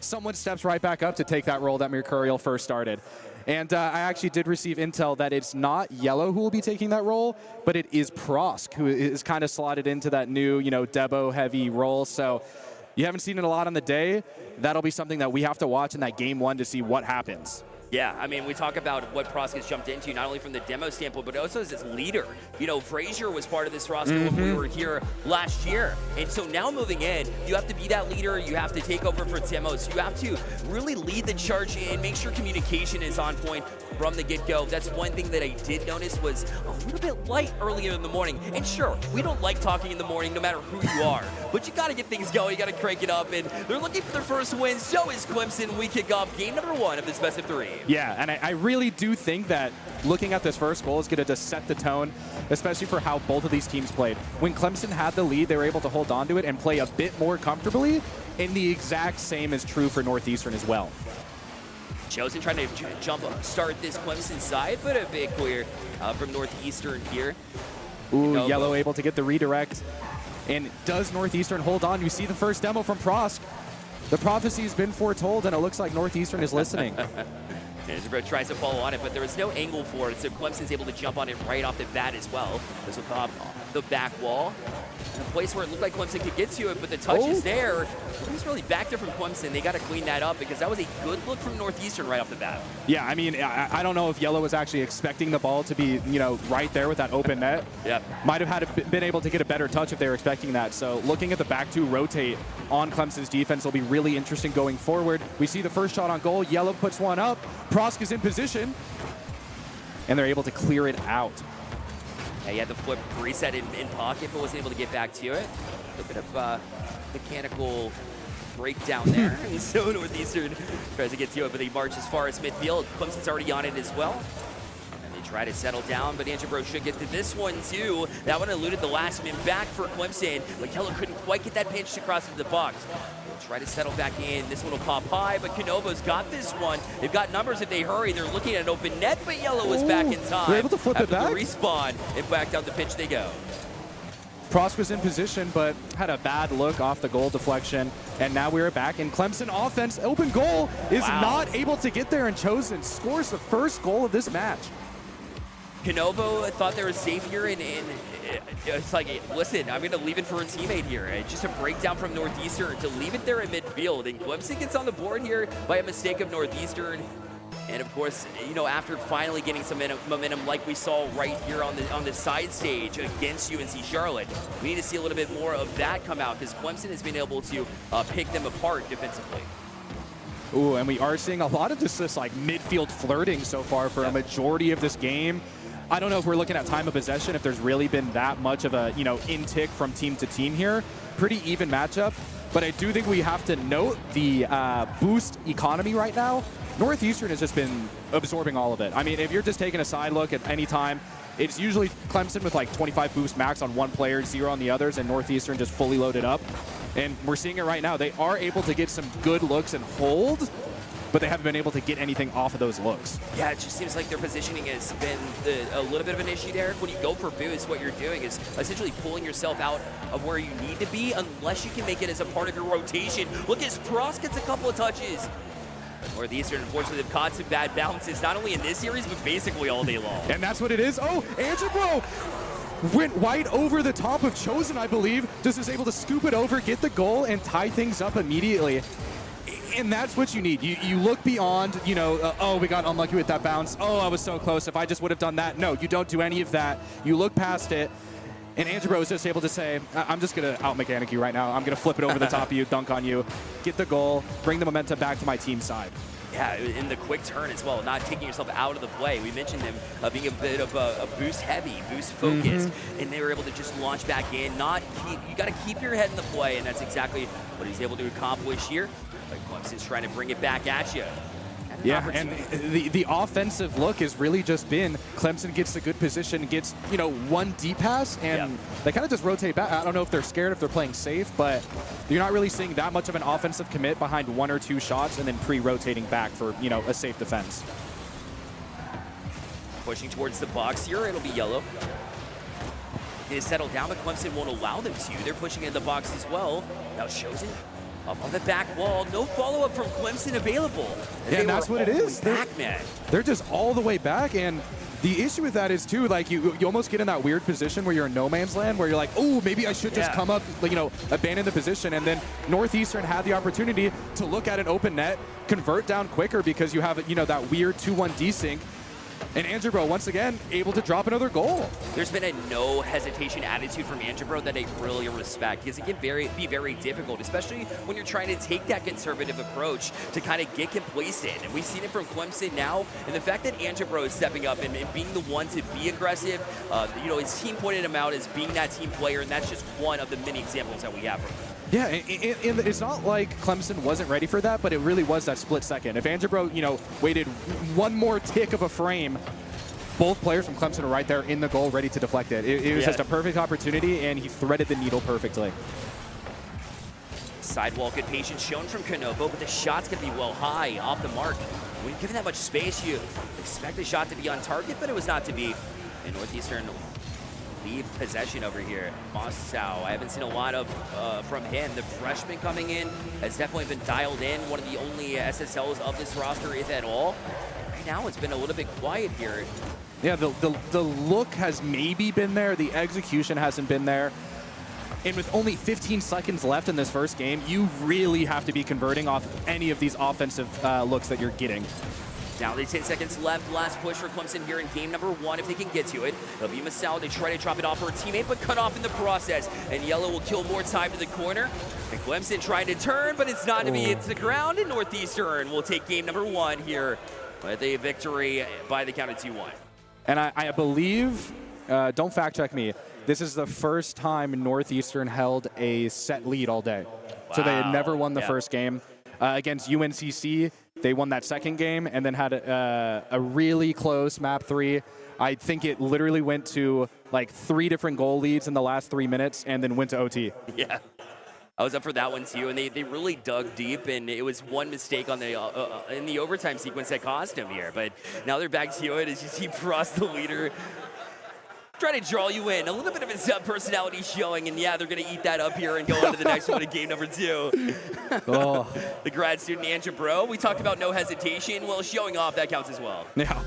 someone steps right back up to take that role that Mercurial first started. And I actually did receive intel that it's not Yellow who will be taking that role, but it is Prosk, who is kind of slotted into that new, Debo-heavy role. So you haven't seen it a lot on the day. That'll be something that we have to watch in that game one to see what happens. Yeah, I mean, we talk about what Prosk has jumped into, not only from the demo standpoint, but also as his leader. Frazier was part of this roster when we were here last year. And so now moving in, you have to be that leader. You have to take over for demos. You have to really lead the charge and make sure communication is on point from the get-go. That's one thing that I did notice was a little bit light earlier in the morning. And sure, we don't like talking in the morning no matter who you are. But you got to get things going. You got to crank it up. And they're looking for their first win. So is Clemson. We kick off game number 1 of this best of 3. Yeah, and I really do think that looking at this first goal is going to just set the tone, especially for how both of these teams played. When Clemson had the lead, they were able to hold on to it and play a bit more comfortably, and the exact same is true for Northeastern as well. Chosen trying to start this Clemson side, but a big clear from Northeastern here. Ooh, Yellow able to get the redirect. And does Northeastern hold on? You see the first demo from Prosk. The prophecy's been foretold, and it looks like Northeastern is listening. Andrew tries to follow on it, but there was no angle for it, so Clemson's able to jump on it right off the bat as well. This will pop the back wall. In a place where it looked like Clemson could get to it, but the touch is there. He's really back there from Clemson. They got to clean that up because that was a good look from Northeastern right off the bat. Yeah, I mean, I don't know if Yellow was actually expecting the ball to be, right there with that open net. Yep. Might have been able to get a better touch if they were expecting that. So looking at the back two rotate on Clemson's defense will be really interesting going forward. We see the first shot on goal. Yellow puts one up. Prosk is in position, and they're able to clear it out. Yeah, he had the flip reset in pocket, but wasn't able to get back to it. A bit of mechanical breakdown there. And so Northeastern tries to get to it, but they march as far as midfield. Clemson's already on it as well. And they try to settle down, but Andrew should get to this one too. That one eluded the last man back for Clemson, but Yellow couldn't quite get that pinch to cross into the box. Try to settle back in. This one will pop high, but Canova's got this one. They've got numbers if they hurry. They're looking at an open net, but Yellow was back in time. They're able to flip it back? The respawn, and back down the pitch they go. Prosk was in position, but had a bad look off the goal deflection, and now we're back in Clemson offense. Open goal is not able to get there, and Chosen scores the first goal of this match. Canova thought they were safe here, and it's like, listen, I'm going to leave it for a teammate here. Just a breakdown from Northeastern to leave it there in midfield. And Clemson gets on the board here by a mistake of Northeastern. And of course, after finally getting some momentum like we saw right here on the side stage against UNC Charlotte, we need to see a little bit more of that come out because Clemson has been able to pick them apart defensively. Ooh, and we are seeing a lot of this like midfield flirting so far for a majority of this game. I don't know if we're looking at time of possession, if there's really been that much of a, intick from team to team here. Pretty even matchup, but I do think we have to note the boost economy right now. Northeastern has just been absorbing all of it. I mean, if you're just taking a side look at any time, it's usually Clemson with like 25 boost max on one player, 0 on the others, and Northeastern just fully loaded up. And we're seeing it right now. They are able to get some good looks and hold, but they haven't been able to get anything off of those looks. Yeah, it just seems like their positioning has been a little bit of an issue there. When you go for boost, what you're doing is essentially pulling yourself out of where you need to be unless you can make it as a part of your rotation. Look, as Prosk gets a couple of touches. Northeastern, unfortunately, they've caught some bad bounces, not only in this series, but basically all day long. And that's what it is. Oh, Andrew went right over the top of Chosen, I believe. Just is able to scoop it over, get the goal, and tie things up immediately. And that's what you need. You look beyond, oh, we got unlucky with that bounce. Oh, I was so close. If I just would have done that. No, you don't do any of that. You look past it. And Andrew was just able to say, I'm just going to out-mechanic you right now. I'm going to flip it over the top of you, dunk on you, get the goal, bring the momentum back to my team side. Yeah, in the quick turn as well, not taking yourself out of the play. We mentioned them being a bit of a boost-heavy, boost-focused, and they were able to just launch back in. You got to keep your head in the play, and that's exactly what he's able to accomplish here. Like Clemson's trying to bring it back at you. Yeah, and the offensive look has really just been Clemson gets a good position, gets, one deep pass, and they kind of just rotate back. I don't know if they're scared, if they're playing safe, but you're not really seeing that much of an offensive commit behind 1 or 2 shots and then pre-rotating back for, a safe defense. Pushing towards the box here, it'll be Yellow. They settle down, but Clemson won't allow them to. They're pushing in the box as well. Now Chosen Up on the back wall, no follow-up from Clemson available. Yeah, and that's what it is. They're just all the way back, and the issue with that is too, like you almost get in that weird position where you're in no man's land, where you're like, oh, maybe I should just come up, like, abandon the position. And then Northeastern had the opportunity to look at an open net, convert down quicker because you have, that weird 2-1 desync. And Angebro, once again, able to drop another goal. There's been a no hesitation attitude from Angebro that I really respect, because it can be very difficult, especially when you're trying to take that conservative approach to kind of get complacent. And we've seen it from Clemson now, and the fact that Angebro is stepping up and being the one to be aggressive, his team pointed him out as being that team player, and that's just one of the many examples that we have from him. Yeah, and it's not like Clemson wasn't ready for that, but it really was that split second. If Angebro, waited one more tick of a frame, both players from Clemson are right there in the goal, ready to deflect it. It was just a perfect opportunity, and he threaded the needle perfectly. Sidewall, good patience shown from Canovo, but the shot's going to be well high, off the mark. When you're given that much space, you expect the shot to be on target, but it was not to be. And Northeastern leave possession over here. Mossau, I haven't seen a lot of from him. The freshman coming in has definitely been dialed in. One of the only SSLs of this roster, if at all. Right now, it's been a little bit quiet here. Yeah, the look has maybe been there. The execution hasn't been there. And with only 15 seconds left in this first game, you really have to be converting off any of these offensive looks that you're getting. Now there's 10 seconds left. Last push for Clemson here in game number 1 if they can get to it. It'll be Masao. They try to drop it off for a teammate, but cut off in the process. And Yellow will kill more time to the corner. And Clemson trying to turn, but it's not to be. It's the ground, and Northeastern will take game number 1 here with a victory by the count of 2-1. And I believe, don't fact check me, this is the first time Northeastern held a set lead all day. Wow. So they had never won the first game. Against UNCC, they won that second game and then had a really close map 3. I think it literally went to like 3 different goal leads in the last 3 minutes and then went to OT. Yeah. I was up for that one too, and they really dug deep, and it was one mistake on the in the overtime sequence that cost him here. But now they're back to it as you see Prost, the leader, trying to draw you in. A little bit of his personality showing, and yeah, they're going to eat that up here and go on to the next one in game number 2. Oh. The grad student, Angebro. We talked about no hesitation. Well, showing off, that counts as well. Yeah.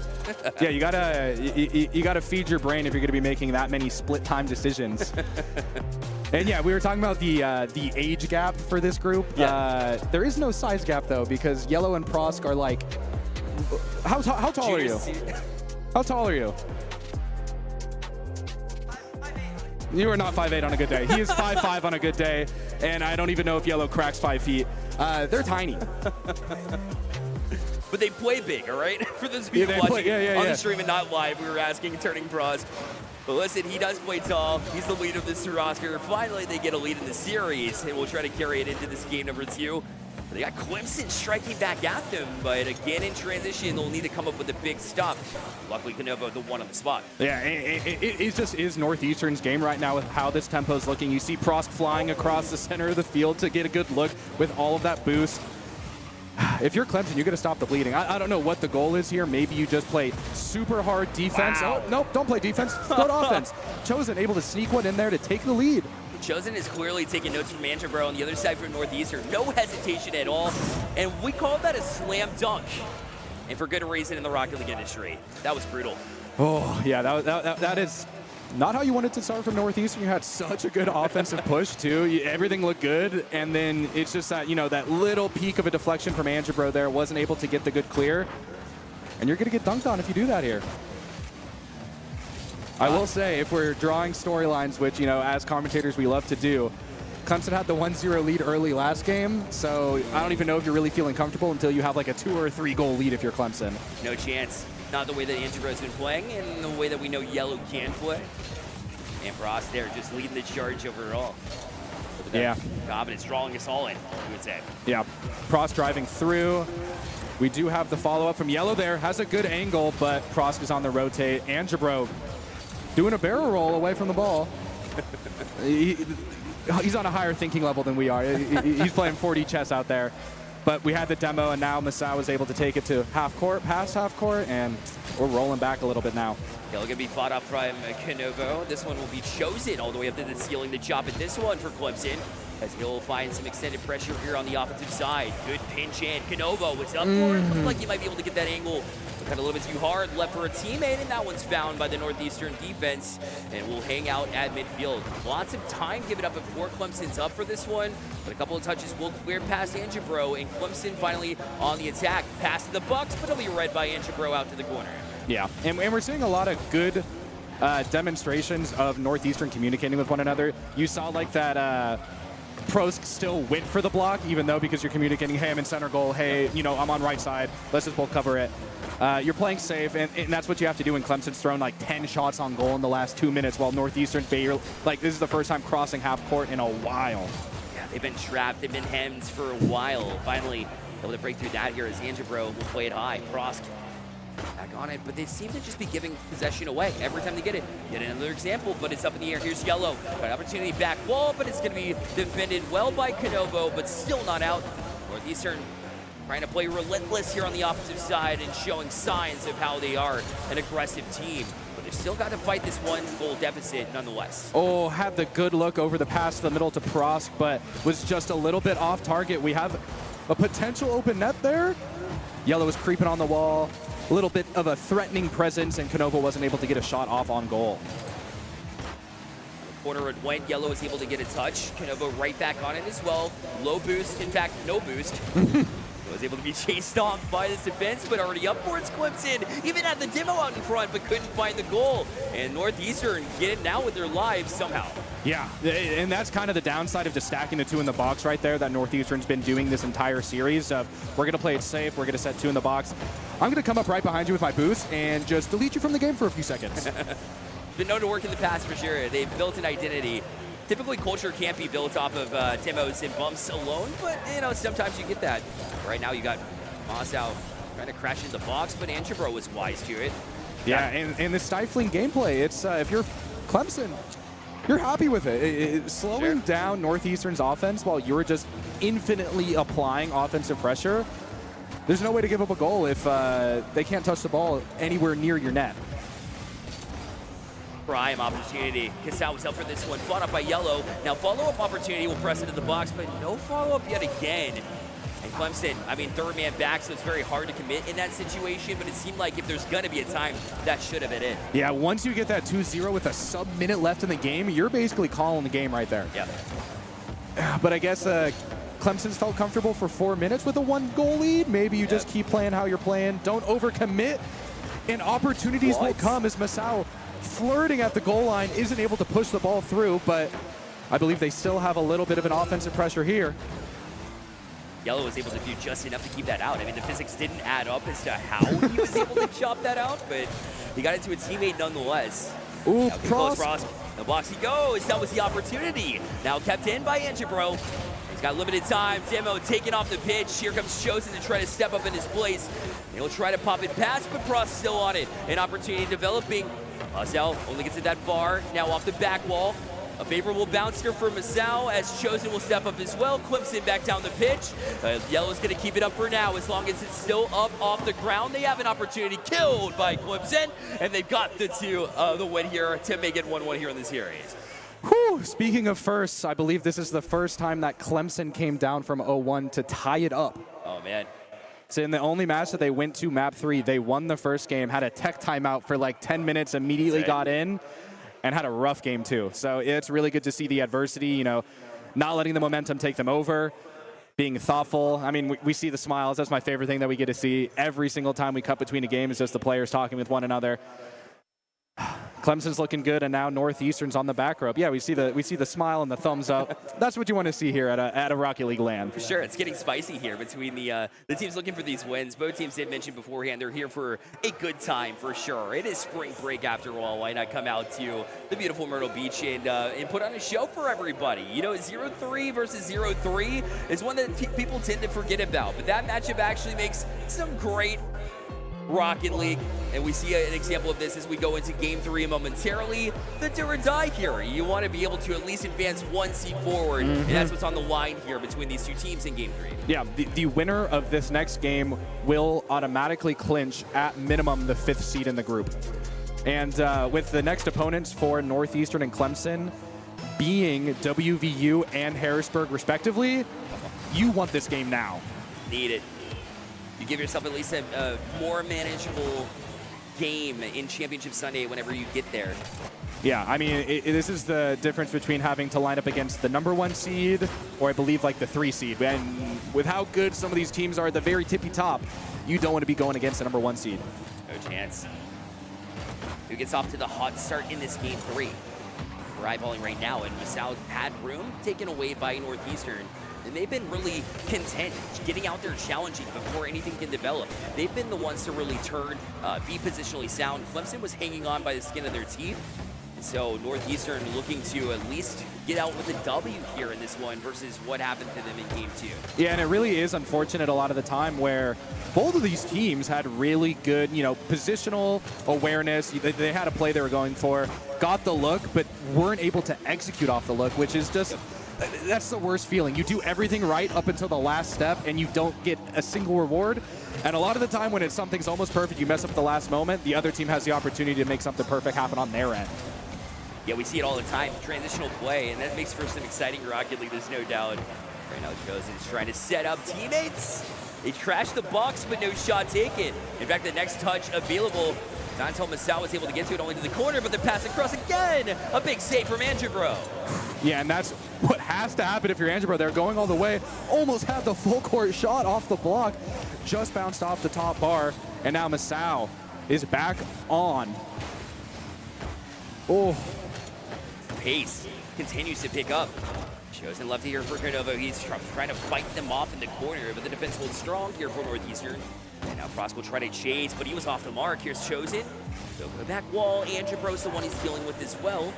Yeah, you gotta feed your brain if you're going to be making that many split-time decisions. And yeah, we were talking about the age gap for this group. Yeah. There is no size gap, though, because Yellow and Prosk are like... How tall are you? How tall are you? You are not 5'8" on a good day. He is 5'5" on a good day, and I don't even know if Yellow cracks 5 feet. They're tiny. But they play big, all right? For those people watching on the stream and not live, we were asking Turning Prost. But listen, he does play tall. He's the lead of this roster. Finally, they get a lead in the series, and we'll try to carry it into this game number 2. They got Clemson striking back at them, but again in transition, they'll need to come up with the big stop. Luckily, Canovo the one on the spot. Yeah, it just is Northeastern's game right now with how this tempo is looking. You see Prosk flying across the center of the field to get a good look with all of that boost. If you're Clemson, you got to stop the bleeding. I don't know what the goal is here. Maybe you just play super hard defense. Wow. Oh, nope, don't play defense. Go to offense. Chosen able to sneak one in there to take the lead. Chosen is clearly taking notes from Angebro on the other side for Northeastern. No hesitation at all. And we call that a slam dunk. And for good reason in the Rocket League industry. That was brutal. Oh, yeah, that is not how you wanted to start from Northeastern. You had such a good offensive push, too. Everything looked good. And then it's just that, that little peak of a deflection from Angebro there. Wasn't able to get the good clear. And you're going to get dunked on if you do that here. I will say, if we're drawing storylines, which, as commentators we love to do, Clemson had the 1-0 lead early last game, so I don't even know if you're really feeling comfortable until you have like a 2 or 3 goal lead if you're Clemson. No chance. Not the way that Angebro's been playing, and the way that we know Yellow can play. And Prost there just leading the charge overall. Yeah. Confidence drawing us all in, you would say. Yeah. Prost driving through. We do have the follow-up from Yellow there. Has a good angle, but Prost is on the rotate. Angebro doing a barrel roll away from the ball. He's on a higher thinking level than we are. He's playing 4D chess out there. But we had the demo, and now Masao was able to take it to half court, past half court, and we're rolling back a little bit now. He'll going to be fought up from Canovo. This one will be Chosen all the way up to the ceiling. The chop at this one for Clemson. as he'll find some extended pressure here on the offensive side. Good pinch in. Canovo was up for it. Looked like he might be able to get that angle. Cut a little bit too hard, left for a teammate, and that one's found by the Northeastern defense, and will hang out at midfield. Lots of time given up before Clemson's up for this one, but a couple of touches will clear past Angebro, and Clemson finally on the attack. Pass to the Bucks, but it'll be read by Angebro out to the corner. Yeah, and we're seeing a lot of good demonstrations of Northeastern communicating with one another. You saw like that Prosk still went for the block, even though because you're communicating, hey, I'm in center goal, hey, you know, I'm on right side, let's just both cover it. You're playing safe, and that's what you have to do when Clemson's thrown like 10 shots on goal in the last 2 minutes, while Northeastern's barely, like, this is the first time crossing half court in a while. Yeah, they've been trapped, they've been hemmed for a while. Finally able to break through that here as Angebro will play it high. Prosk back on it, but they seem to just be giving possession away every time they get it. Yet another example, but it's up in the air. Here's Yellow. Got an opportunity back wall, but it's going to be defended well by Canovo, but still not out. Northeastern trying to play relentless here on the offensive side and showing signs of how they are an aggressive team. But they've still got to fight this one goal deficit nonetheless. Oh, had the good look over the pass to the middle to Prosk, but was just a little bit off target. We have a potential open net there. Yellow is creeping on the wall. A little bit of a threatening presence, and Canovo wasn't able to get a shot off on goal. Corner it went. Yellow was able to get a touch. Canovo right back on it as well. Low boost, in fact, no boost. Was able to be chased off by this defense, but already up towards Clemson. Even had the demo out in front, but couldn't find the goal. And Northeastern get it now with their lives somehow. Yeah, and that's kind of the downside of just stacking the two in the box right there that Northeastern's been doing this entire series of, we're going to play it safe, we're going to set two in the box. I'm going to come up right behind you with my boost and just delete you from the game for a few seconds. Been known to work in the past for sure. They've built an identity. Typically, culture can't be built off of demos and bumps alone, but, you know, sometimes you get that. Right now, you got Moss out trying to crash into the box, but Angebro was wise to it. Yeah, and the stifling gameplay, it's if you're Clemson, you're happy with it. Slowing down Northeastern's offense while you're just infinitely applying offensive pressure, there's no way to give up a goal if they can't touch the ball anywhere near your net. Prime opportunity. Casal was up for this one, fought up by Yellow. Now follow-up opportunity will press into the box, but no follow-up yet again. And Clemson, I mean, third man back, so it's very hard to commit in that situation, but it seemed like if there's going to be a time, that should have been it. Yeah, once you get that 2-0 with a sub-minute left in the game, you're basically calling the game right there. Yeah. But I guess Clemson's felt comfortable for 4 minutes with a 1-goal lead. Maybe you just keep playing how you're playing. Don't overcommit, and opportunities will come as Masao, flirting at the goal line, isn't able to push the ball through, but I believe they still have a little bit of an offensive pressure here. Yellow was able to do just enough to keep that out. I mean, the physics didn't add up as to how he was able to chop that out, but he got it to a teammate nonetheless. Ooh, Prosk. The box he goes. That was the opportunity. Now kept in by Angebro. He's got limited time. Demo taken off the pitch. Here comes Chosen to try to step up in his place. He'll try to pop it past, but Prosk still on it. An opportunity developing. Masao only gets it that far. Now off the back wall. A favorable bounce here for Masao as Chosen will step up as well. Clemson back down the pitch. Yellow's going to keep it up for now as long as it's still up off the ground. They have an opportunity killed by Clemson, and they've got the win here to make it 1-1 here in the series. Whew. Speaking of firsts, I believe this is the first time that Clemson came down from 0-1 to tie it up. Oh, man. So in the only match that they went to, map 3, they won the first game, had a tech timeout for like 10 minutes, immediately got in, and had a rough game too. So it's really good to see the adversity, you know, not letting the momentum take them over, being thoughtful. I mean, we see the smiles. That's my favorite thing that we get to see every single time we cut between a game is just the players talking with one another. Clemson's looking good, and now Northeastern's on the back rope. Yeah, we see the smile and the thumbs up. That's what you want to see here at a Rocket League LAN. For sure, it's getting spicy here between the teams looking for these wins. Both teams did mention beforehand they're here for a good time for sure. It is spring break after all. Why not come out to the beautiful Myrtle Beach and put on a show for everybody? You know, 0-3 versus 0-3 is one that people tend to forget about, but that matchup actually makes some great Rocket League, and we see an example of this as we go into Game 3 momentarily. The do or die here. You want to be able to at least advance one seed forward, and that's what's on the line here between these two teams in Game 3. Yeah, the winner of this next game will automatically clinch at minimum the 5th seed in the group. And with the next opponents for Northeastern and Clemson, being WVU and Harrisburg respectively, you want this game now. Need it. You give yourself at least a more manageable game in Championship Sunday whenever you get there. Yeah, I mean, this is the difference between having to line up against the #1 seed or I believe like the 3 seed. And with how good some of these teams are at the very tippy top, you don't want to be going against the #1 seed. No chance. Who gets off to the hot start in this game 3? We're eyeballing right now, and Masao had room taken away by Northeastern. And they've been really content getting out there challenging before anything can develop. They've been the ones to really turn, be positionally sound. Clemson was hanging on by the skin of their teeth. So Northeastern looking to at least get out with a W here in this one versus what happened to them in game 2. Yeah, and it really is unfortunate a lot of the time where both of these teams had really good, positional awareness. They had a play they were going for, got the look, but weren't able to execute off the look, which is just, that's the worst feeling. You do everything right up until the last step and you don't get a single reward. And a lot of the time when something's almost perfect, you mess up at the last moment, the other team has the opportunity to make something perfect happen on their end. Yeah, we see it all the time, transitional play, and that makes for some exciting Rocket League, there's no doubt. Right now, Chosen's trying to set up teammates. They crashed the box, but no shot taken. In fact, the next touch available, Dontel Masao was able to get to it only to the corner, but the pass across again. A big save from Andrew. Yeah, and that's what has to happen if you're Andrew. They're going all the way, almost had the full court shot off the block, just bounced off the top bar, and now Masao is back on. Oh. Pace continues to pick up. Chosen left here for Canovo. He's trying to fight them off in the corner, but the defense holds strong here for Northeastern. And now Prosk will try to chase, but he was off the mark. Here's Chosen. So go back wall. Andrebro's the one he's dealing with as well.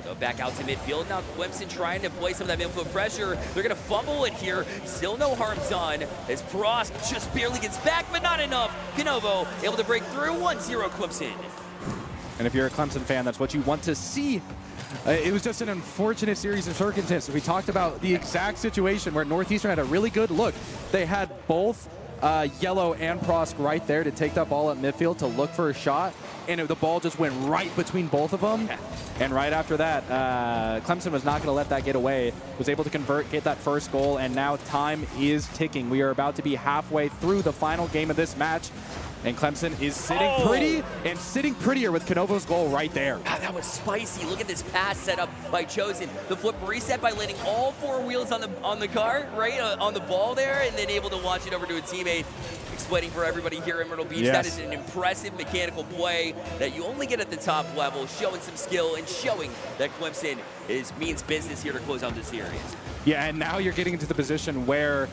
Go back out to midfield. Now Clemson trying to play some of that midfield pressure. They're going to fumble it here. Still no harm done as Prosk just barely gets back, but not enough. Canovo able to break through. 1-0 Clemson. And if you're a Clemson fan, that's what you want to see. It was just an unfortunate series of circumstances. We talked about the exact situation where Northeastern had a really good look. They had both Yellow and Prosk right there to take that ball at midfield to look for a shot, and the ball just went right between both of them. Yeah. And right after that, Clemson was not going to let that get away, was able to convert, get that first goal, and now time is ticking. We are about to be halfway through the final game of this match. And Clemson is sitting pretty and sitting prettier with Canovo's goal right there. Wow, that was spicy. Look at this pass set up by Chosen. The flip reset by landing all 4 wheels on the car, right, on the ball there, and then able to launch it over to a teammate. Explaining for everybody here in Myrtle Beach, yes. That is an impressive mechanical play that you only get at the top level, showing some skill and showing that Clemson means business here to close out the series. Yeah, and now you're getting into the position where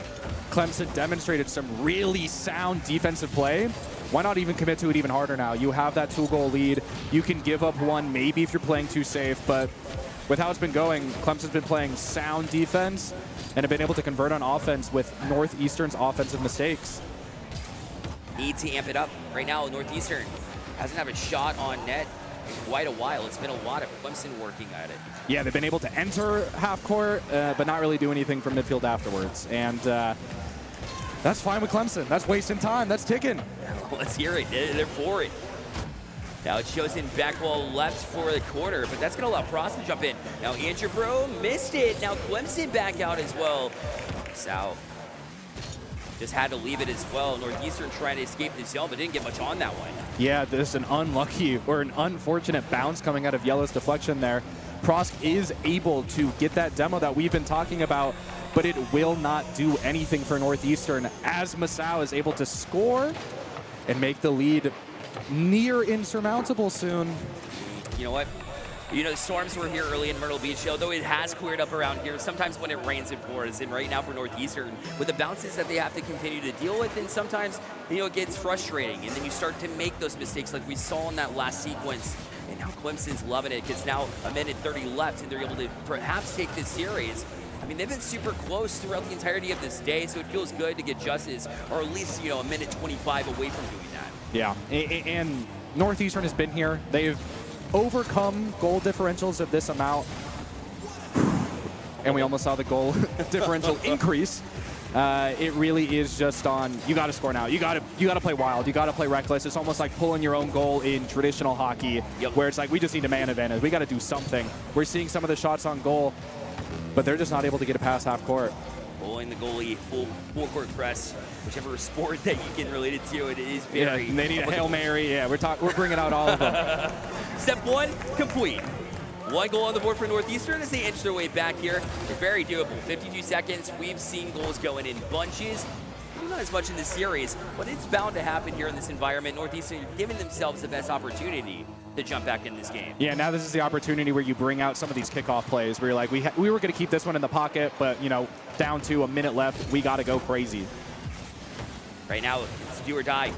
Clemson demonstrated some really sound defensive play. Why not even commit to it even harder now? You have that 2-goal lead. You can give up one maybe if you're playing too safe, but with how it's been going, Clemson's been playing sound defense and have been able to convert on offense with Northeastern's offensive mistakes. Need to amp it up. Right now, Northeastern hasn't had a shot on net in quite a while. It's been a lot of Clemson working at it. Yeah, they've been able to enter half court, but not really do anything from midfield afterwards. And that's fine with Clemson. That's wasting time. That's ticking. Let's hear it. They're for it. Now it shows in back wall left for the corner, but that's going to allow Prost to jump in. Now Andrew missed it. Now Clemson back out as well. South just had to leave it as well. Northeastern trying to escape the zone, but didn't get much on that one. Yeah, there's an unlucky or an unfortunate bounce coming out of Yellow's deflection there. Prosk is able to get that demo that we've been talking about, but it will not do anything for Northeastern as Masao is able to score and make the lead near insurmountable soon. You know what? You know, the storms were here early in Myrtle Beach, although it has cleared up around here. Sometimes when it rains, it pours. And right now for Northeastern, with the bounces that they have to continue to deal with, and sometimes, it gets frustrating. And then you start to make those mistakes like we saw in that last sequence. And now Clemson's loving it. It's now 1:30 left, and they're able to perhaps take this series. I mean, they've been super close throughout the entirety of this day, so it feels good to get justice, or at least, 1:25 away from doing that. Yeah, and Northeastern has been here. They've overcome goal differentials of this amount. And we almost saw the goal differential increase. It really is just on, you got to score now. You got to play wild. You got to play reckless. It's almost like pulling your own goal in traditional hockey, where it's like, we just need a man advantage. We got to do something. We're seeing some of the shots on goal, but they're just not able to get it past half court. Pulling the goalie, full court press, whichever sport that you can relate it to, it is very. Yeah, they need a Hail Mary. Yeah, we're bringing out all of them. Step 1, complete. 1 goal on the board for Northeastern as they inch their way back here. They're very doable. 52 seconds. We've seen goals going in bunches. Not as much in this series, but it's bound to happen here in this environment. Northeastern giving themselves the best opportunity to jump back in this game. Yeah, now this is the opportunity where you bring out some of these kickoff plays where you're like, we were going to keep this one in the pocket, but, you know, down to a minute left, we got to go crazy. Right now, it's do or die.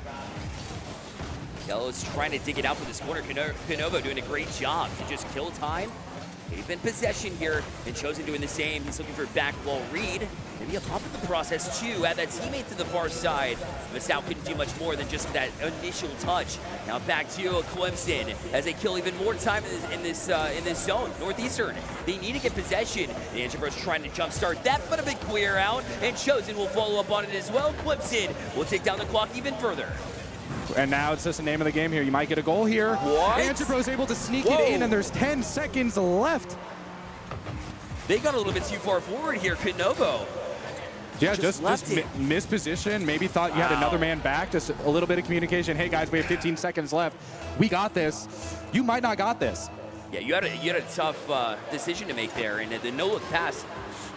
Yellow's trying to dig it out for this corner. Canovo doing a great job to just kill time. They've been possession here, and Chosen doing the same. He's looking for back wall read. Maybe a pop in the process too. Add that teammate to the far side. Masao couldn't do much more than just that initial touch. Now back to Clemson as they kill even more time in this zone. Northeastern, they need to get possession. The Angebro's trying to jumpstart that, but a big clear out, and Chosen will follow up on it as well. Clemson will take down the clock even further. And now it's just the name of the game here. You might get a goal here. What? Angebro's able to sneak it in, and there's 10 seconds left. They got a little bit too far forward here, Canovo. Yeah, just missed position. Maybe thought you had another man back. Just a little bit of communication. Hey guys, we have 15 seconds left. We got this. You might not got this. Yeah, you had a tough decision to make there, and the no-look pass.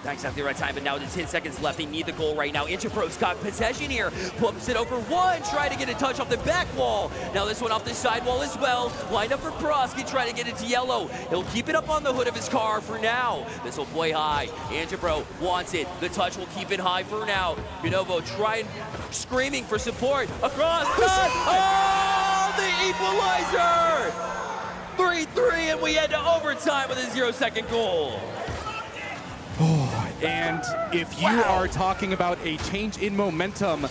Not exactly the right time, but now there's 10 seconds left. They need the goal right now. Angebro's got possession here. Pumps it over one, trying to get a touch off the back wall. Now this one off the side wall as well. Lined up for Prosky, trying to get it to Yellow. He'll keep it up on the hood of his car for now. This will play high. Angebro wants it. The touch will keep it high for now. Canovo trying, screaming for support. Across. Oh, the equalizer! 3-3, and we head to overtime with a 0-second goal. And if you are talking about a change in momentum,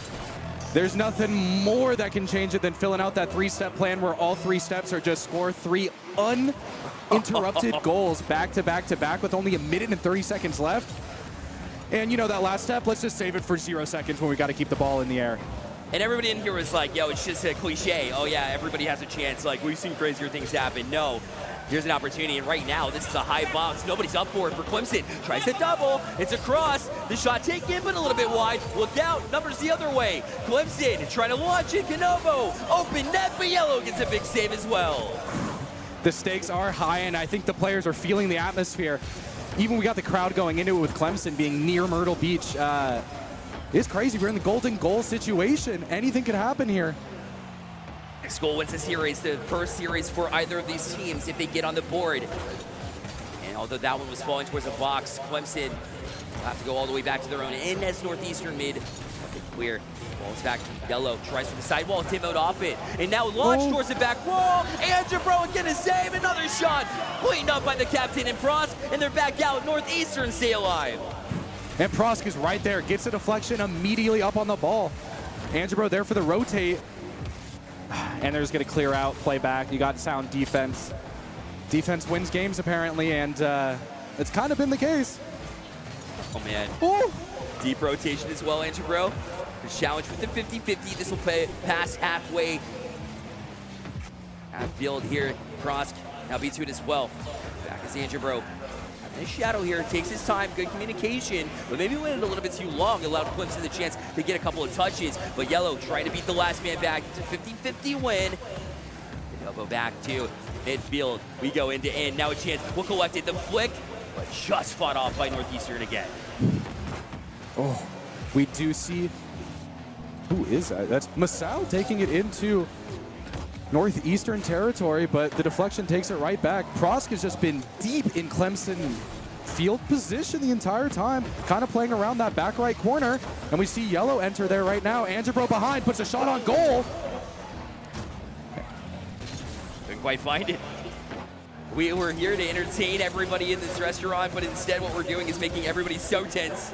there's nothing more that can change it than filling out that 3-step plan where all 3 steps are just score 3 uninterrupted goals back to back to back with only a minute and 30 seconds left. And you know that last step, let's just save it for 0 seconds when we got to keep the ball in the air. And everybody in here was like, yo, it's just a cliche. Oh yeah, everybody has a chance. Like, we've seen crazier things happen. No. Here's an opportunity, and right now, this is a high box. Nobody's up for it for Clemson. Tries to double. It's a cross. The shot taken, but a little bit wide. Look out. Numbers the other way. Clemson trying to launch it. Canovo. Open net, but Yellow gets a big save as well. The stakes are high, and I think the players are feeling the atmosphere. Even we got the crowd going into it with Clemson being near Myrtle Beach. It's crazy. We're in the golden goal situation. Anything could happen here. Next goal wins the series, the first series for either of these teams if they get on the board. And although that one was falling towards the box, Clemson will have to go all the way back to their own end as Northeastern mid. Clear. Ball's back to Yellow. Tries for the sidewall, demoed off it. And now launched towards the back wall. Angebro again a save. Another shot. Cleaned up by the captain and Prosk. And they're back out. Northeastern stay alive. And Prosk is right there. Gets a deflection immediately up on the ball. Angebro there for the rotate. And they're just going to clear out, play back. You got sound defense. Defense wins games, apparently, and it's kind of been the case. Oh, man. Ooh. Deep rotation as well, Angebro. Challenge with the 50-50. This will pass halfway. Field here. Prosk now beats it as well. Back is Angebro. His shadow here takes his time, good communication, but maybe waited a little bit too long, allowed Clemson the chance to get a couple of touches. But Yellow trying to beat the last man back. It's a 50-50 win. Elbow back to midfield. We go end to end. Now a chance. We'll collect it. The flick, but just fought off by Northeastern again. Oh, we do see. Who is that? That's Masao taking it into Northeastern territory, but the deflection takes it right back. Prosk has just been deep in Clemson field position the entire time, kind of playing around that back right corner, and we see Yellow enter there right now. Angebro behind, puts a shot on goal. Couldn't quite find it. We were here to entertain everybody in this restaurant, but instead what we're doing is making everybody so tense.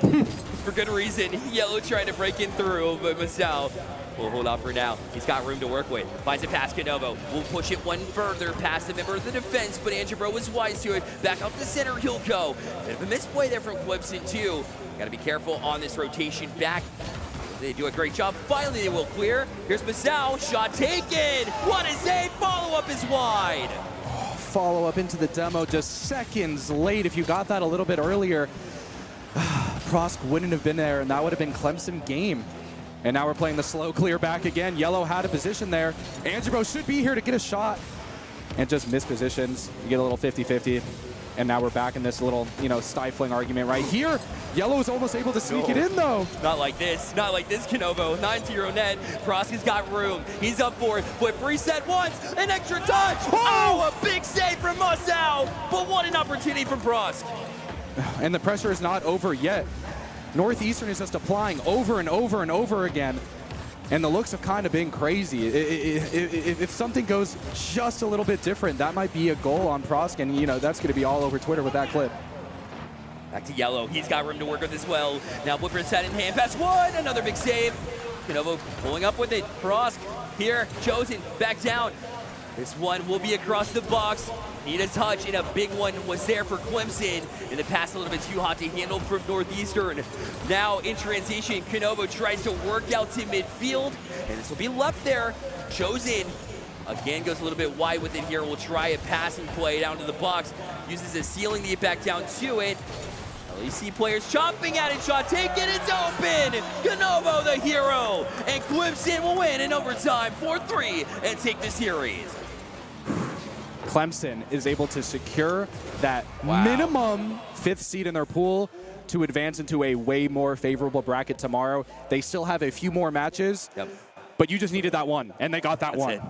for good reason. Yellow trying to break in through, but Masao will hold off for now. He's got room to work with. Finds it past Canovo. Will push it one further past the member of the defense, but Angebro was wise to it. Back up the center, he'll go. Bit of a misplay there from Clemson, too. Got to be careful on this rotation back. They do a great job. Finally, they will clear. Here's Masao. Shot taken. What a save. Follow-up is wide. Follow-up into the demo just seconds late. If you got that a little bit earlier, Prosk wouldn't have been there, and that would have been Clemson game. And now we're playing the slow clear back again. Yellow had a position there. Angebro should be here to get a shot and just miss positions. You get a little 50-50. And now we're back in this little, stifling argument right here. Yellow is almost able to sneak it in, though. Not like this. Not like this, Canovo. 9-0 net. Prosk has got room. He's up for it. Flip reset once. An extra touch. Oh, a big save from Masao. But what an opportunity from Prosk. And the pressure is not over yet. Northeastern is just applying over and over and over again. And the looks have kind of been crazy. If something goes just a little bit different, that might be a goal on Prosk, and that's going to be all over Twitter with that clip. Back to Yellow. He's got room to work with as well. Now Woodford set in hand. Pass one. Another big save. Canovo pulling up with it. Prosk here. Chosen. Back down. This one will be across the box. Need a touch, and a big one was there for Clemson. And the pass a little bit too hot to handle from Northeastern. Now in transition, Canovo tries to work out to midfield, and this will be left there. Chosen again goes a little bit wide with it here. We'll try a passing play down to the box. Uses a ceiling to get back down to it. LEC players chomping at it. Shot taken. It's open. Canovo the hero, and Clemson will win in overtime 4-3 and take the series. Clemson is able to secure that minimum 5th seed in their pool to advance into a way more favorable bracket tomorrow. They still have a few more matches, but you just needed that one, and they got that one.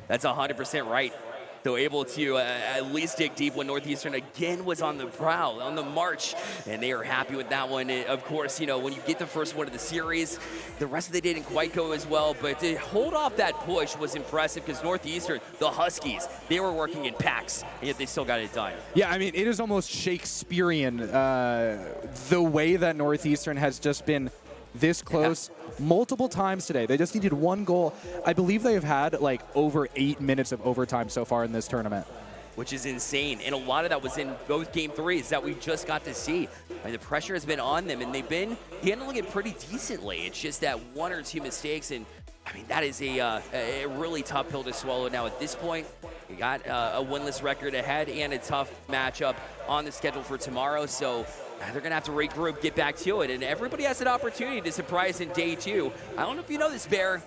That's 100% right. Though able to at least dig deep when Northeastern again was on the prowl, on the march, and they are happy with that one. And of course, when you get the first one of the series, the rest of the day didn't quite go as well, but to hold off that push was impressive because Northeastern, the Huskies, they were working in packs, and yet they still got it done. Yeah, I mean, it is almost Shakespearean, the way that Northeastern has just been this close multiple times today. They just needed one goal. I believe they have had like over 8 minutes of overtime so far in this tournament. Which is insane. And a lot of that was in both game threes that we just got to see. I mean, the pressure has been on them, and they've been handling it pretty decently. It's just that one or two mistakes, and I mean, that is a really tough pill to swallow now at this point. You got a winless record ahead and a tough matchup on the schedule for tomorrow, so they're going to have to regroup, get back to it, and everybody has an opportunity to surprise in day 2. I don't know if you know this, Bear.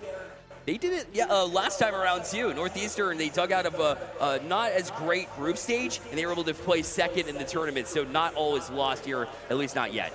They did it last time around, too. Northeastern, they dug out of a not as great group stage, and they were able to play second in the tournament, so not all is lost here, at least not yet.